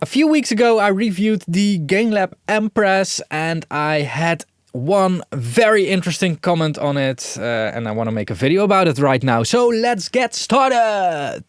A few weeks ago I reviewed the GainLab Empress and I had one very interesting comment on it and I want to make a video about it right now. So let's get started!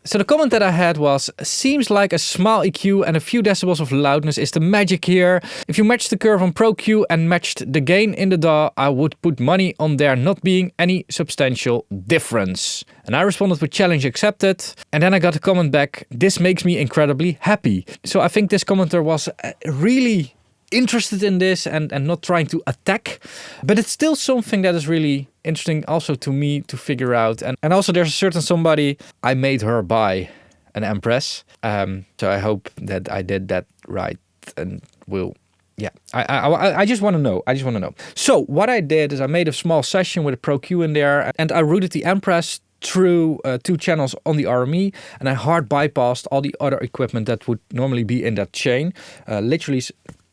So the comment that I had was, seems like a small EQ and a few decibels of loudness is the magic here. If you matched the curve on ProQ and matched the gain in the DAW, I would put money on there not being any substantial difference. And I responded with challenge accepted. And then I got a comment back, this makes me incredibly happy. So I think this commenter was really interested in this and not trying to attack. But it's still something that is really interesting also to me to figure out. And also there's a certain somebody, I made her buy an Empress. So I hope that I did that right and will, yeah. I just want to know. I just want to know. So what I did is I made a small session with a ProQ in there and I routed the Empress through 2 channels on the RME and I hard bypassed all the other equipment that would normally be in that chain. Literally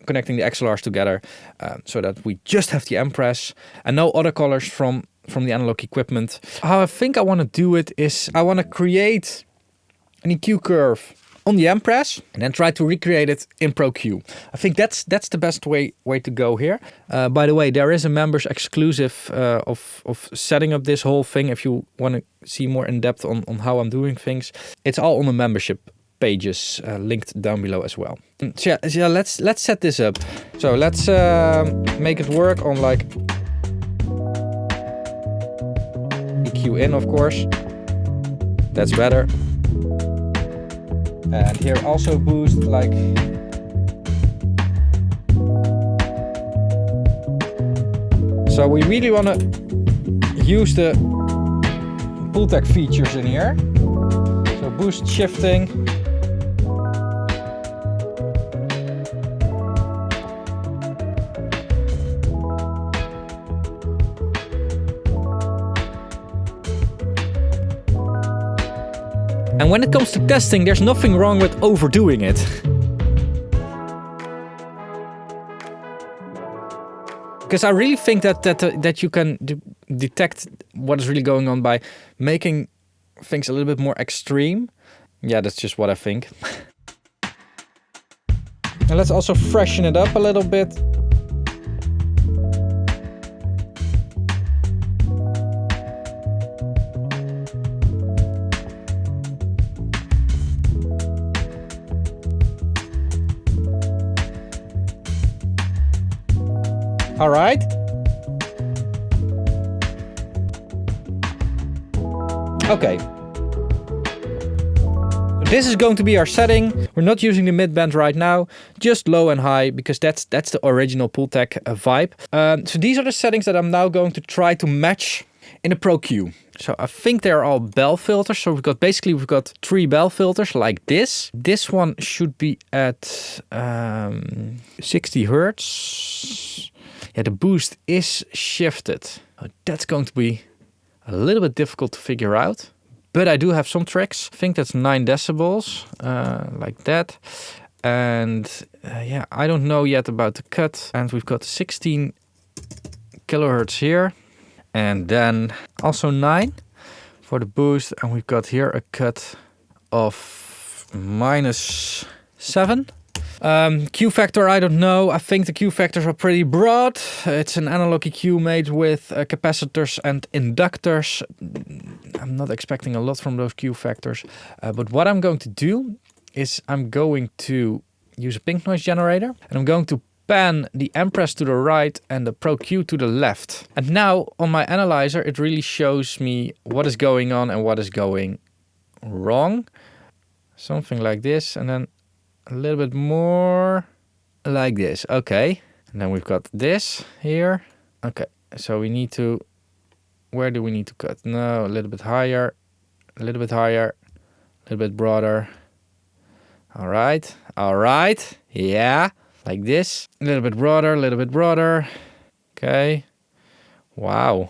connecting the XLRs together so that we just have the Empress and no other colors from the analog equipment. How I think I want to do it is I want to create an EQ curve on the Empress and then try to recreate it in ProQ. I think that's the best way to go here. By the way, there is a members exclusive of setting up this whole thing. If you want to see more in depth on how I'm doing things, it's all on the membership pages linked down below as well. So yeah, let's set this up. So let's make it work on like EQ in, of course. That's better. And here also boost like. So we really want to use the Pultec features in here. So boost shifting. And when it comes to testing, there's nothing wrong with overdoing it. Because I really think that you can detect what is really going on by making things a little bit more extreme. Yeah, that's just what I think. And let's also freshen it up a little bit. All right. Okay. This is going to be our setting. We're not using the mid-band right now, just low and high, because that's the original Pultec vibe. So these are the settings that I'm now going to try to match in a ProQ. So I think they're all bell filters. So we've got 3 bell filters like this. This one should be at 60 Hertz. Yeah, the boost is shifted. That's going to be a little bit difficult to figure out. But I do have some tricks. I think that's 9 decibels, like that. And yeah, I don't know yet about the cut. And we've got 16 kilohertz here. And then also 9 for the boost. And we've got here a cut of -7. Q factor, I don't know. I think the Q factors are pretty broad. It's an analog EQ made with capacitors and inductors. I'm not expecting a lot from those Q factors. But what I'm going to do is I'm going to use a pink noise generator. And I'm going to pan the Empress to the right and the ProQ to the left. And now on my analyzer, it really shows me what is going on and what is going wrong. Something like this. And then a little bit more like this. Okay. And then we've got this here. Okay. So we need to, where do we need to cut? No, a little bit higher, a little bit higher, a little bit broader. All right. All right. Yeah. Like this. A little bit broader, a little bit broader. Okay. Wow.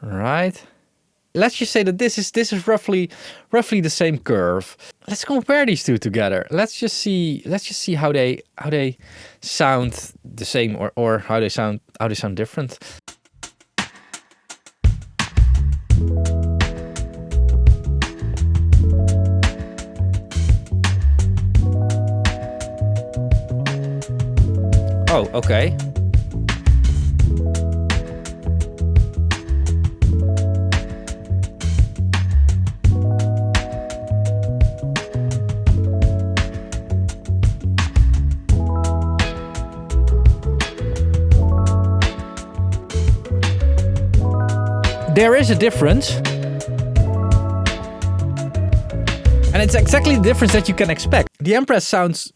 All right. Let's just say that this is roughly the same curve. Let's compare these two together. Let's just see how they sound the same or how they sound different. Okay. There is a difference. And it's exactly the difference that you can expect. The Empress sounds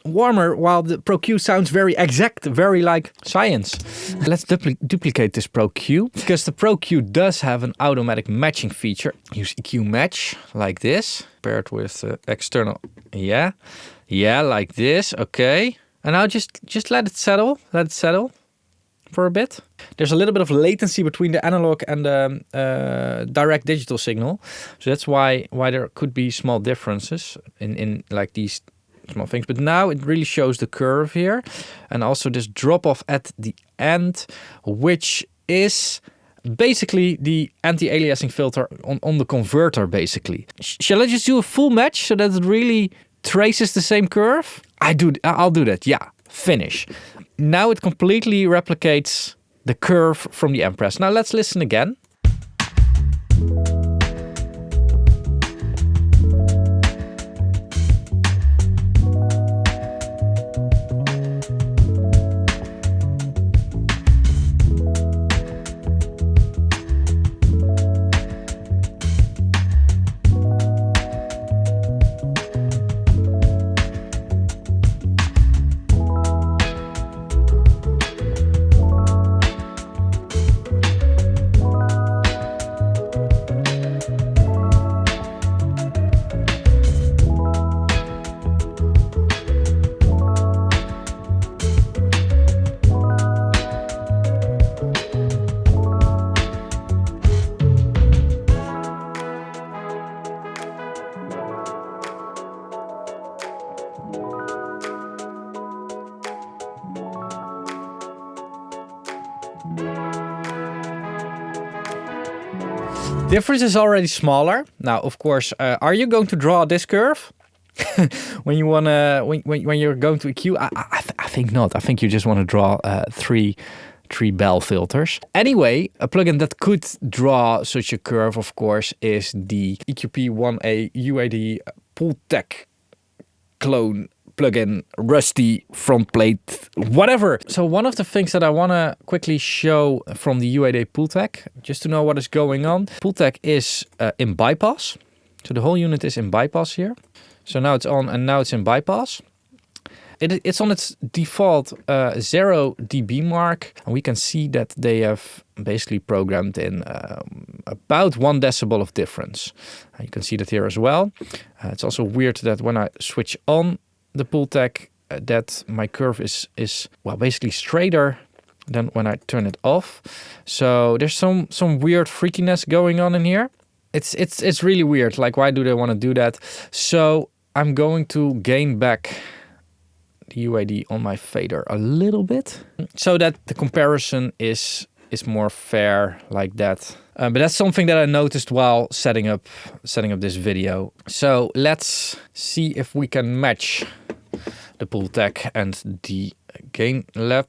warmer while the Pro-Q sounds very exact, very like science. Let's duplicate this Pro-Q because the Pro-Q does have an automatic matching feature. Use EQ match like this, paired with external. Yeah, like this. Okay. And now just let it settle. Let it settle for a bit. There's a little bit of latency between the analog and the direct digital signal. So that's why there could be small differences in like these small things. But now it really shows the curve here. And also this drop off at the end, which is basically the anti-aliasing filter on the converter basically. Shall I just do a full match so that it really traces the same curve? I'll do that. Yeah, finish. Now it completely replicates the curve from the Empress. Now let's listen again. Difference is already smaller. Now, of course, are you going to draw this curve when you wanna when you're going to EQ? I think not. I think you just want to draw three Bell filters. Anyway, a plugin that could draw such a curve, of course, is the EQP1A UAD Pultec clone plugin, Rusty, front plate, whatever. So one of the things that I want to quickly show from the UAD Pultec, just to know what is going on. Pultec is in bypass. So the whole unit is in bypass here. So now it's on and now it's in bypass. It's on its default 0 dB mark. And we can see that they have basically programmed in about 1 decibel of difference. You can see that here as well. It's also weird that when I switch on the Pultec, that my curve is well basically straighter than when I turn it off. So there's some weird freakiness going on in here. It's really weird. Like, why do they want to do that? So I'm going to gain back the UAD on my fader a little bit so that the comparison is more fair like that. But that's something that I noticed while setting up this video. So let's see if we can match the Pultec and the gain lab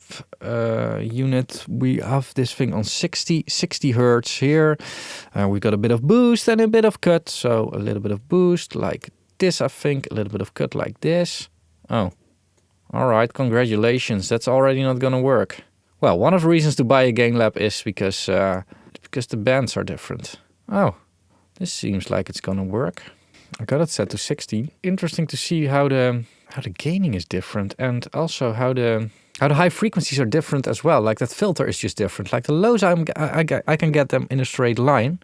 unit. We have this thing on 60 hertz here. We got a bit of boost and a bit of cut. So a little bit of boost like this, I think. A little bit of cut like this. Oh, all right. Congratulations. That's already not going to work. Well, one of the reasons to buy a gain lab is because the bands are different. Oh, this seems like it's going to work. I got it set to 60. Interesting to see how the gaining is different, and also how the high frequencies are different as well. Like that filter is just different. Like the lows, I can get them in a straight line,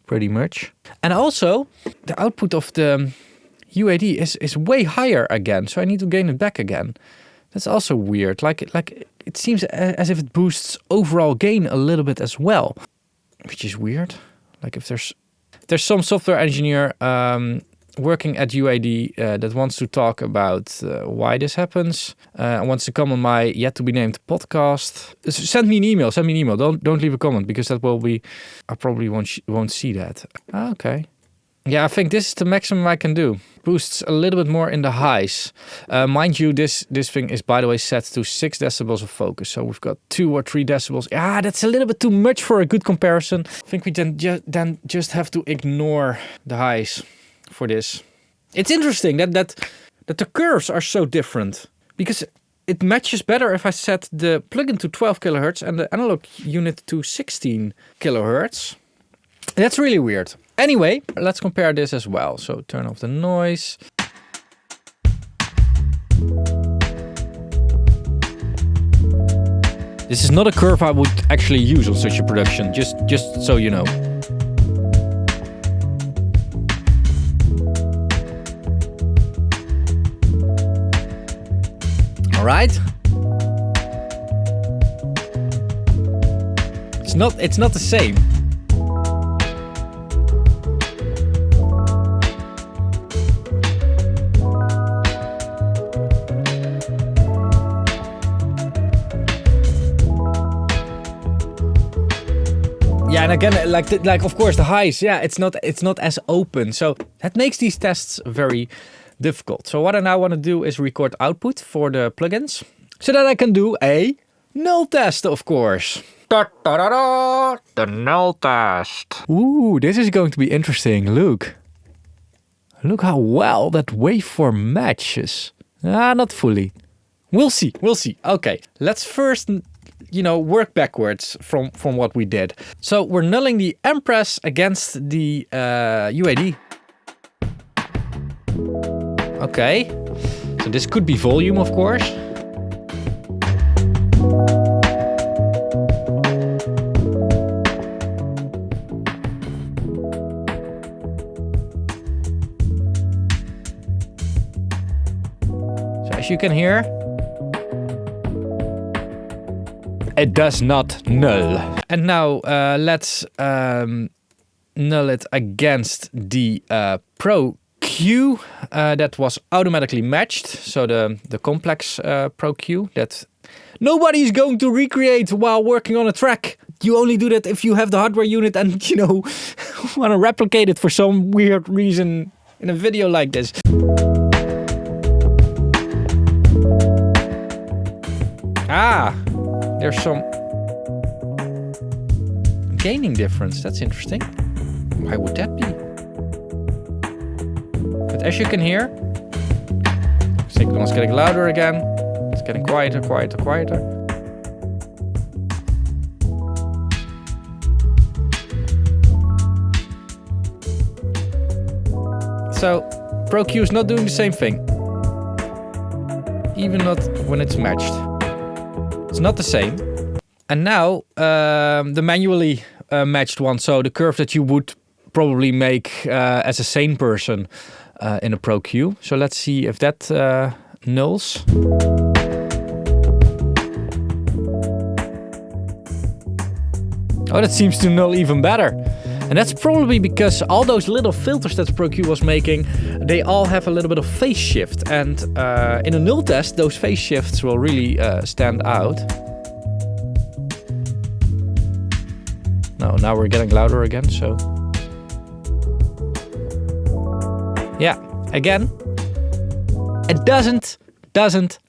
pretty much. And also the output of the UAD is way higher again, so I need to gain it back again. That's also weird. Like it seems as if it boosts overall gain a little bit as well, which is weird. Like if there's some software engineer working at UAD that wants to talk about why this happens, wants to come on my yet to be named podcast, send me an email. Don't leave a comment, because that will be, I probably won't see that. Okay. Yeah, I think this is the maximum I can do. Boosts a little bit more in the highs. Mind you, this thing is, by the way, set to 6 decibels of focus. So we've got 2 or 3 decibels. Ah, that's a little bit too much for a good comparison. I think we then just have to ignore the highs for this. It's interesting that the curves are so different, because it matches better if I set the plugin to 12 kilohertz and the analog unit to 16 kilohertz. That's really weird. Anyway, let's compare this as well. So turn off the noise. This is not a curve I would actually use on such a production, just so you know. All right. It's not the same. Yeah, and again, like of course the highs, yeah, it's not as open, so that makes these tests very difficult. So what I now want to do is record output for the plugins, so that I can do a null test, of course. The null test. Ooh, this is going to be interesting. Look how well that waveform matches. Not fully. We'll see. Okay, let's first, work backwards from what we did. So we're nulling the Empress against the UAD. Okay, so this could be volume, of course. So as you can hear, it does not null. And now let's null it against the Pro Q that was automatically matched. So the complex Pro Q that nobody's going to recreate while working on a track. You only do that if you have the hardware unit and, want to replicate it for some weird reason in a video like this. There's some gaining difference. That's interesting. Why would that be? But as you can hear, signal is getting louder again. It's getting quieter. So Pro Q is not doing the same thing. Even not when it's matched. It's not the same. And now the manually matched one, so the curve that you would probably make as a sane person in a Pro Q. So let's see if that nulls. Oh, that seems to null even better. And that's probably because all those little filters that the Pro Q was making, they all have a little bit of phase shift. And in a null test, those phase shifts will really stand out. Now we're getting louder again, so... Yeah, again, it doesn't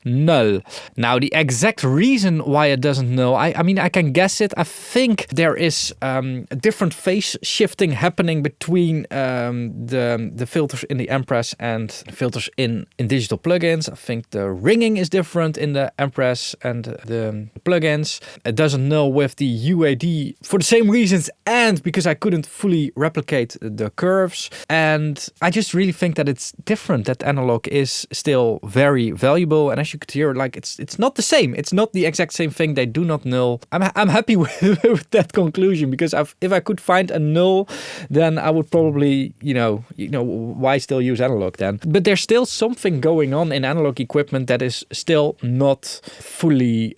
null. Now, the exact reason why it doesn't null, I mean, I can guess it. I think there is a different phase shifting happening between the filters in the Empress and filters in digital plugins. I think the ringing is different in the Empress and the plugins. It doesn't null with the UAD for the same reasons and because I couldn't fully replicate the curves. And I just really think that it's different, that analog is still very valuable. And as you could hear, like it's not the same. It's not the exact same thing. They do not null. I'm happy with that conclusion, because if I could find a null, then I would probably why still use analog then? But there's still something going on in analog equipment that is still not fully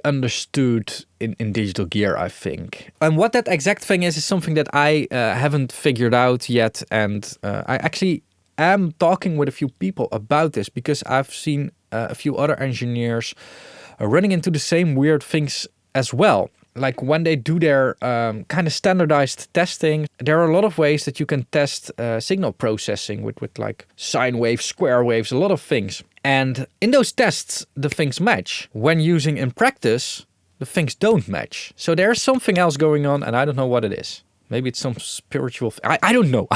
understood in digital gear, I think. And what that exact thing is something that I haven't figured out yet. And I actually am talking with a few people about this, because I've seen a few other engineers running into the same weird things as well. like when they do their kind of standardized testing, there are a lot of ways that you can test signal processing with like sine waves, square waves, a lot of things. And in those tests, the things match. When using in practice, the things don't match. So there's something else going on, and I don't know what it is. Maybe it's some spiritual... I don't know.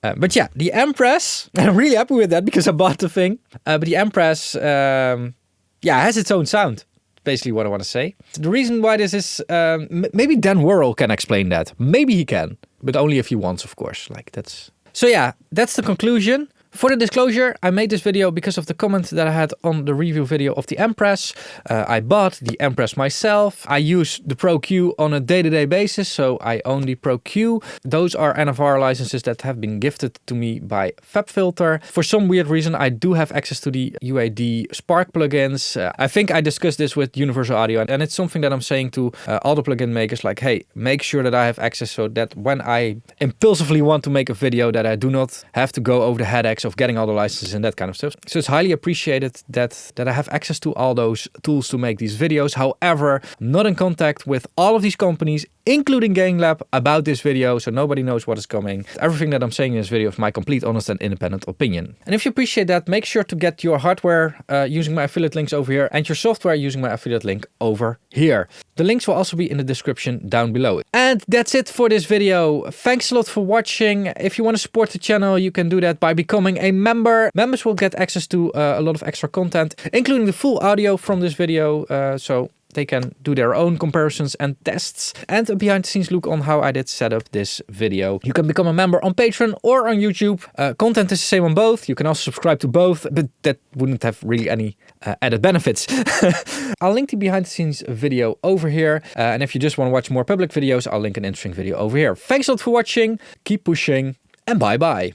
But yeah, the Empress, I'm really happy with that because I bought the thing. But the Empress, has its own sound. Basically what I want to say. The reason why this is... maybe Dan Worrell can explain that. Maybe he can. But only if he wants, of course. So yeah, that's the conclusion. For the disclosure, I made this video because of the comment that I had on the review video of the Empress. I bought the Empress myself. I use the Pro Q on a day-to-day basis, so I own the Pro Q. Those are NFR licenses that have been gifted to me by FabFilter. For some weird reason, I do have access to the UAD Spark plugins. I think I discussed this with Universal Audio, and it's something that I'm saying to all the plugin makers, like, hey, make sure that I have access so that when I impulsively want to make a video, that I do not have to go over the headaches of getting all the licenses and that kind of stuff. So it's highly appreciated that I have access to all those tools to make these videos. However, I'm not in contact with all of these companies, including Game Lab, about this video, so nobody knows what is coming. Everything that I'm saying in this video is my complete, honest and independent opinion. And if you appreciate that, make sure to get your hardware using my affiliate links over here and your software using my affiliate link over here. The links will also be in the description down below. And that's it for this video. Thanks a lot for watching. If you want to support the channel, you can do that by becoming a member. Members will get access to a lot of extra content, including the full audio from this video. So they can do their own comparisons and tests and a behind the scenes look on how I did set up this video. You can become a member on Patreon or on YouTube. Content is the same on both. You can also subscribe to both, but that wouldn't have really any added benefits. I'll link the behind the scenes video over here. And if you just want to watch more public videos, I'll link an interesting video over here. Thanks a lot for watching. Keep pushing and bye bye.